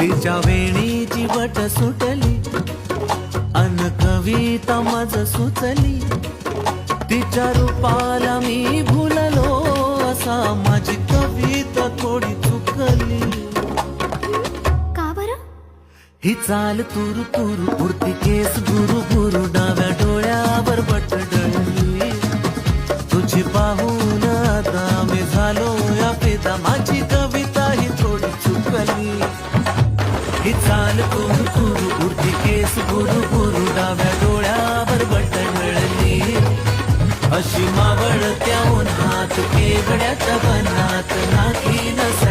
तिच्या वेणीची वट सुटली अन कविता मज सुचली, तिच्या रूपाला मी भुललो असा माझी कविता थोडी चुकली. का बरं? ही चाल तुरु तुरु उडती केस गुरु गुरु डाव्या डोळ्यावर बट डळली, तुझी पाहून आता मी झालो या फिदा, माझी कविता ही थोडी चुकली. ही चाल तुरु तुरु उडती केस गुरु गुरु डाव्या डोळ्यावर बट डळली, अशी मावळ त्या उन्हात केवड्याच्या बनात नाही नस